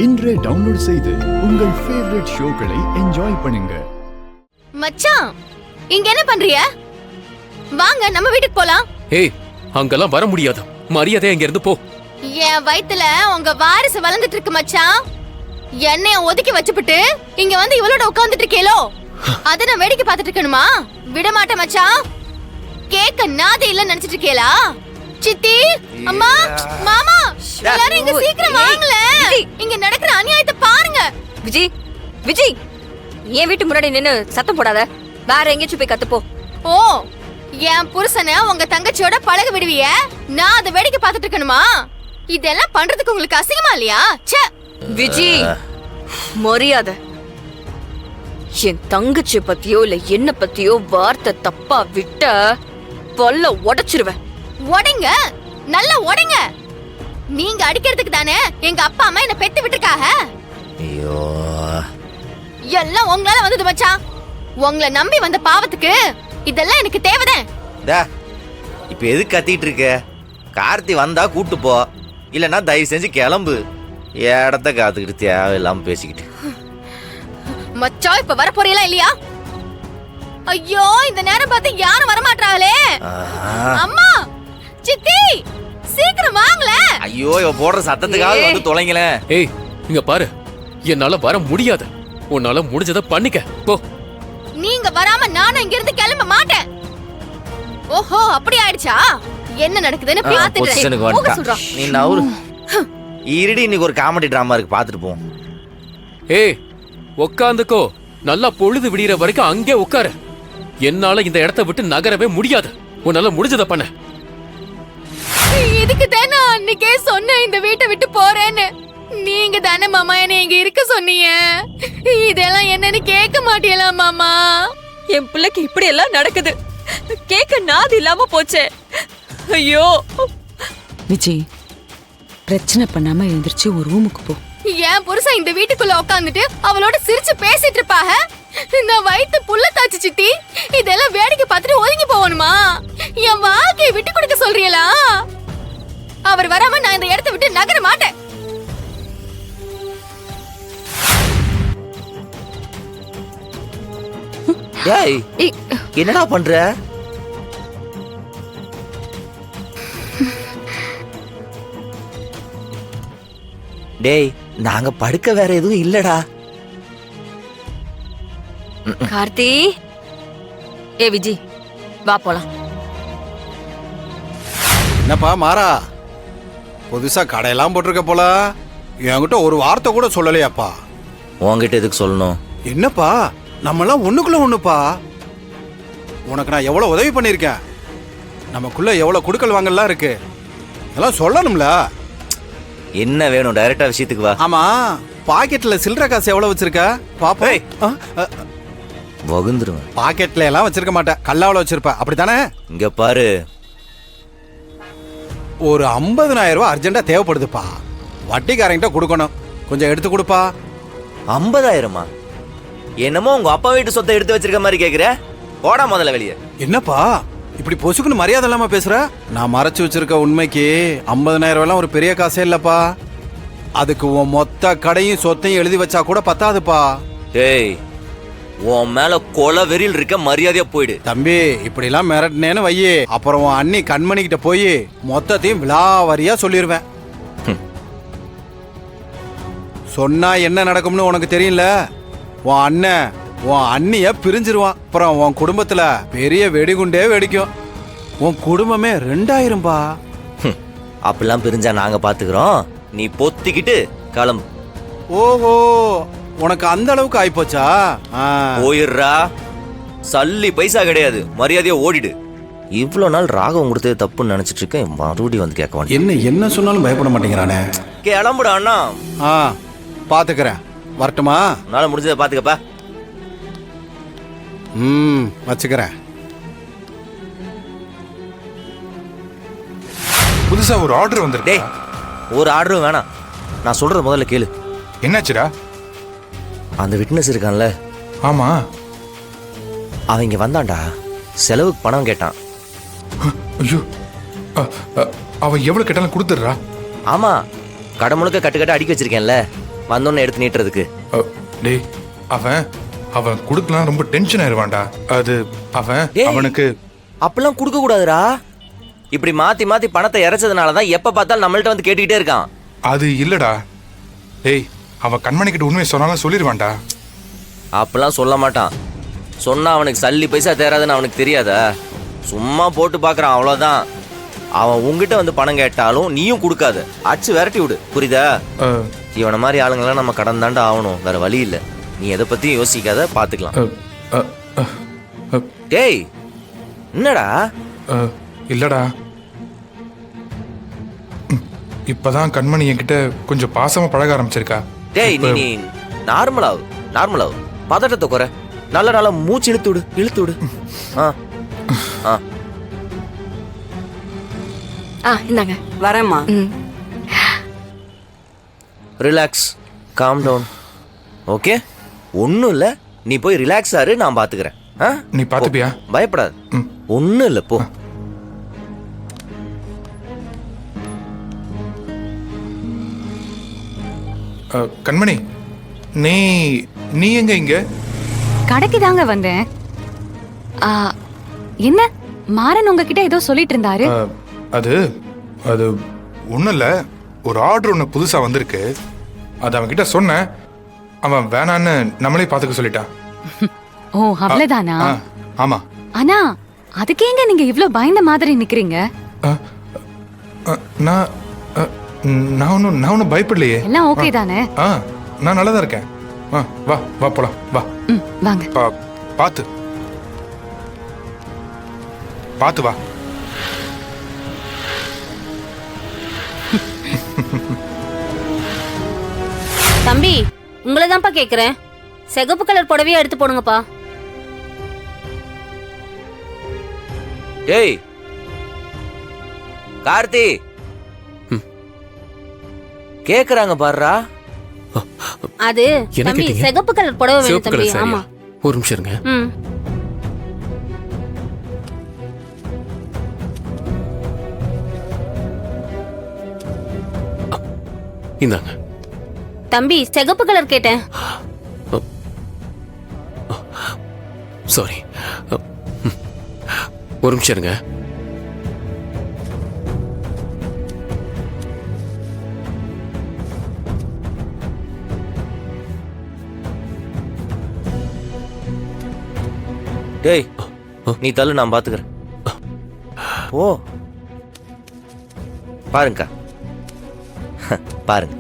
இன்றே டவுன்லோட் செய்து உங்கள் ஃபேவரட் ஷோக்களை என்ஜாய் பண்ணுங்க. மச்சான், இங்க என்ன பண்றீங்க? வாங்க நம்ம வீட்டுக்கு போலாம். ஏய், அங்கெல்லாம் வர முடியாது. மரியாதை இங்க இருந்து போ. என் வயித்துல உங்க வாரிசு வளர்ந்துட்டு இருக்கு மச்சான். என்னைய ஒதுக்கி வச்சுப்புட்டு இங்க வந்து இவளோட உட்கார்ந்துட்டு இருக்கேலோ, அத நான் வேடிக்கை பார்த்துட்டு இருக்கணுமா? விட மாட்டேன் மச்சான். கேக்க நாதே இல்ல நினைச்சிட்டு இருக்கேலா? சித்தி, அம்மா, மாமா, எல்லாரும் இங்க சீக்கிரம் வாங்கல. இங்க நடக்கிற அநியாயத்தை பாருங்க. விஜய், விஜய், என் வீட்டு முன்னாடி நின்னு சத்தம் போடாத. வேற எங்கேயாச்சும் போய் கத்துப்போ. ஓ, என் புருஷனை உங்க தங்கச்சியோட பழக விடுவிய? நான் அதை வேடிக்கை பார்த்துட்டு இருக்கணுமா? இதெல்லாம் பண்றதுக்கு உங்களுக்கு அசிங்கமா இல்லையா? ச்சே. விஜய், மரியாதை. என் தங்கச்சி பத்தியோ இல்ல என்ன பத்தியோ வார்த்தை தப்பா விட்ட பல்ல உடைச்சிருவேன். உடைங்க, நல்லா உடைங்க. நீங்க அடிக்கிறதுக்கு தானே எங்க அப்பா அம்மா என்ன பெத்து விட்டுருக்காக. ஐயோ, எல்லாம் உங்களால வந்தது மச்சான். உங்களை நம்பி வந்த பாவத்துக்கு இதெல்லாம் எனக்கு தேவைதான். இப்ப எதுக்கு கத்திட்டு இருக்க? கார்த்தி வந்தா கூட்டு போ, இல்லன்னா தயவு செஞ்சு கிளம்பு. இடத்த காத்துக்கிட்டு தேவையில்லாம பேசிக்கிட்டு. மச்சான், இப்ப வர போறீங்களா இல்லையா? ஐயோ, இந்த நேரம் பார்த்து யாரும் வர மாட்டாங்களே. அம்மா, சித்தி, சீக்கிரம் வாங்கல. ஐயோ, இவ போடுற சத்தத்துக்காக வந்து தொலைங்கள. ஏய், இங்க பாரு, என்னால வர முடியாது. உன்னால முடிஞ்சத பண்ணிக்க போ. நீங்க வராம நானும் இங்க இருந்து கிளம்ப மாட்டேன். ஓஹோ, அப்படி ஆயிடுச்சா? என்ன நடக்குதுன்னு பாத்துட்டு நீ நவுரு. இருடி, இன்னைக்கு ஒரு காமெடி டிராமா இருக்கு, பாத்துட்டு போ. ஏய், உக்காந்துக்கோ. நல்லா பொழுது விடியற வரைக்கும் அங்கே உட்காரு. என்னால இந்த இடத்தை விட்டு நகரவே முடியாது. உன்னால முடிஞ்சத பண்ண. இதுக்கு தானே அன்னைக்கே சொன்ன இந்த வீட்டை விட்டு போறேன்னு. நீங்க தானே மாமா என்ன இங்க இருக்க சொன்னீங்க. இதெல்லாம் என்னன்னு கேட்க மாட்டீங்களா மாமா? என் பிள்ளைக்கு இப்படி எல்லாம் நடக்குது. கேட்க நாது இல்லாம போச்சே. ஐயோ விஜய், பிரச்சனை பண்ணாம எழுந்திருச்சு ஒரு ரூமுக்கு போ. என் புருஷன் இந்த வீட்டுக்குள்ள உட்காந்துட்டு அவளோட சிரிச்சு பேசிட்டு இருப்பாக. நான் வயித்து புள்ள தாச்சு சித்தி. இதெல்லாம் வேடிக்கை பார்த்துட்டு ஒதுங்கி போகணுமா? என் வாழ்க்கையை விட்டு கொடுக்க சொல்றீங்களா? அவர் வராம நான் இந்த இடத்தை விட்டு நகர மாட்டேன். ஏய், என்னடா பண்ற? டேய், நாங்க படுக்க வேற எதுவும் இல்லடா. கார்த்தி, ஏ விஜய், வா போலாம். என்னப்பா மாறா, புதுசா கடையெல்லாம் போட்டிருக்க போல. என்கிட்ட ஒரு வார்த்தை கூட சொல்லலையாப்பா? உன்கிட்ட எதுக்கு சொல்லணும்? என்னப்பா, நம்மளாம் ஒண்ணுக்குள்ள ஒண்ணுப்பா. உனக்கு நான் எவ்வளவு உதவி பண்ணிருக்கேன். நமக்குள்ள எவ்வளவு குடுக்கல் வாங்கலாம் இருக்கு. இதெல்லாம் சொல்லணும்ல. என்ன வேணும்? டைரக்டா விஷயத்துக்கு வா. ஆமா, பாக்கெட்ல சில்லற காசு எவ்வளவு வச்சிருக்க பாப்பா? வகுந்துருவேன். பாக்கெட்ல எல்லாம் வச்சிருக்க மாட்டேன், கல்லாவல வச்சிருப்ப, அப்படித்தானே? இங்க பாரு, ஒரு 50,000 ரூபாய் அர்ஜென்டா தேவைப்படுதுப்பா. வட்டிக்காரங்கிட்ட கொடுக்கணும், கொஞ்சம் எடுத்து கொடுப்பா. 50,000மா? என்னமோ உங்க அப்பா வீட்டு சொத்தை எடுத்து வச்சிருக்க மாதிரி கேக்குற. போடா முதல்ல வெளியே. என்னப்பா இப்படி பொசுக்குன்னு மரியாதை இல்லாம பேசுற? நான் மறைச்சு வச்சிருக்க உண்மைக்கு 50,000 எல்லாம் ஒரு பெரிய காசே இல்லப்பா. அதுக்கு உன் மொத்த கடையும் சொத்தையும் எழுதி வச்சா கூட பத்தாதுப்பா. டேய், உன் மேல கொலை வெறியில் இருக்க, மரியாதையா போயிடு. தம்பி, இப்படி எல்லாம் மிரட்டினேன்னு வையே, அப்புறம் உன் அண்ணி கண்மணிக்கிட்ட போய் மொத்தத்தையும் விலாவரியா சொல்லிருவேன். சொன்னா என்ன நடக்கும்னு உனக்கு தெரியல. உன் அண்ணன் உன் அண்ணிய பிரிஞ்சிருவான். அப்புறம் உன் குடும்பத்துல பெரிய வெடிகுண்டே வெடிக்கும். உன் குடும்பமே 2,000பா. அப்படிலாம் பிரிஞ்சா நாங்க பாத்துக்கிறோம். நீ பொத்திக்கிட்டு கிளம்பு. ஓஹோ, உனக்கு அந்த அளவுக்கு ஆயிப்போச்சா? போயிடுறா. சல்லி பைசா கிடையாது, மரியாதையா ஓடிடு. இவ்வளவு நாள் ராகம் கொடுத்தது தப்புன்னு நினைச்சிட்டு இருக்கேன். மறுபடியும் வந்து கேட்க வேண்டாம். என்ன சொன்னாலும் பயப்பட மாட்டேங்கிறானே. கிளம்புடா அண்ணா. பாத்துக்கிறேன், வரட்டுமா? உன்னால முடிஞ்சதை பாத்துக்கப்பா. வச்சுக்கிறேன். புதுசா ஒரு ஆர்டர் வந்திருக்கு. டேய், ஒரு ஆர்டரும் வேணாம். நான் சொல்றத முதல்ல கேளு. என்னாச்சுடா? அந்த விட்னஸ் இருக்கான்ல? ஆமா, அவங்க வந்தான்டா. செலவுக்கு பணம் கேட்டான். ஐயோ, அவ எவ்வளவு கேட்டாலும் கொடுத்துடுறா? ஆமா, கடை முழுக்க கட்டு கட்ட அடிக்க வச்சிருக்கேன்ல. வந்தோன்னு எடுத்து நீட்டுறதுக்கு. டேய் அவன் அவன் கொடுக்கலாம் ரொம்ப டென்ஷன் ஆயிருவான்டா. அது அவன் டேய். அவனுக்கு அப்பெல்லாம் கொடுக்க கூடாதுடா. இப்படி மாத்தி மாத்தி பணத்தை இறைச்சதுனால தான் எப்ப பார்த்தாலும் நம்மள்ட்ட வந்து கேட்டுக்கிட்டே இருக்கான். அது இல்லடா. டேய் அவன் கண்மணி கிட்ட உண்மையை சொன்னாலும் சொல்லிடுவான்டா. அப்பெல்லாம் சொல்ல மாட்டான். சொன்னா அவனுக்கு சல்லி பைசா தேராதுன்னு அவனுக்கு தெரியாதா? சும்மா போட்டு பார்க்கறான், அவ்வளோதான். அவன் உங்ககிட்ட வந்து பணம் கேட்டாலும் நீயும் கொடுக்காத, அச்சு விரட்டி விடு, புரியுதா? அஹ், இவனை மாதிரி ஆளுங்கெல்லாம் நம்ம கடன் தாண்டா ஆகணும், வேற வழி இல்லை. நீ எதை பத்தியும் யோசிக்காத, பாத்துக்கலாம். அஹ், அஹ், அஹ், அஹ், டேய் என்னடா? இல்லடா. இப்பதான் கண்மணி என்கிட்ட கொஞ்சம் பாசமா பழக ஆரம்பிச்சிருக்கா. டேய் நீ நார்மலாவு, நார்மலாவு, பதட்டத்தை குறை. நல்ல நல்ல மூச்சு இழுத்து விடு, இழுத்து விடு. இந்தாங்க. வரேம்மா. Relax, calm down. ஓகே, ஒன்றும் இல்லை, நீ போய் ரிலாக்ஸ் ஆறு, நான் பார்த்துக்கிறேன். நீ பாத்துப்பியா? பயப்படாது, ம். ஒன்றும் இல்லை, போ. கண்மணி நீ நீ எங்க இங்க? கடைக்கு தாங்க வந்தேன். ஆ, என்ன மாறன் உங்ககிட்ட ஏதோ சொல்லிட்டு இருந்தாரு? அது அது ஒன்றும் இல்லை, ஒரு ஆர்டர் ஒன்று புதுசாக வந்திருக்கு. அது அவன்கிட்ட சொன்னேன், அவன் வேணான்னு நம்மளே பார்த்துக்க சொல்லிட்டான். ஓ, அவ்வளவுதானா? ஆமா. ஆனா அதுக்கேங்க நீங்க இவ்ளோ பயந்த மாதிரி நிக்கிறீங்க? நான் நான் ஒன்றும் பயப்படலையே. எல்லாம் ஓகே தானே? நான் நல்லா தான் இருக்கேன். வா வா போலாம், வா. வாங்க. பார்த்து பார்த்து வா. தம்பி, உங்களை தான்ப்பா கேக்குறேன். சிகப்பு கலர் புடவையா எடுத்து போடுங்கப்பா. டேய் கார்த்தி, கேக்குறாங்க பாருடா. அது என்ன தம்பி, கேட்டீங்க? சிகப்பு கலர் புடவை வேணும் சிவப்பு தம்பி. கலர் ஆமா. சாரியா? ஒரு நிமிஷம் இருங்க. ம். இந்தாங்க. தம்பி, சிகப்பு கலர் கேட்டேன். சாரி, ஒரு நிமிஷம் இருங்க. டேய் நீ தள்ளு, நான் பாத்துக்கிறேன். ஓ பாருங்கக்கா, பாருங்க.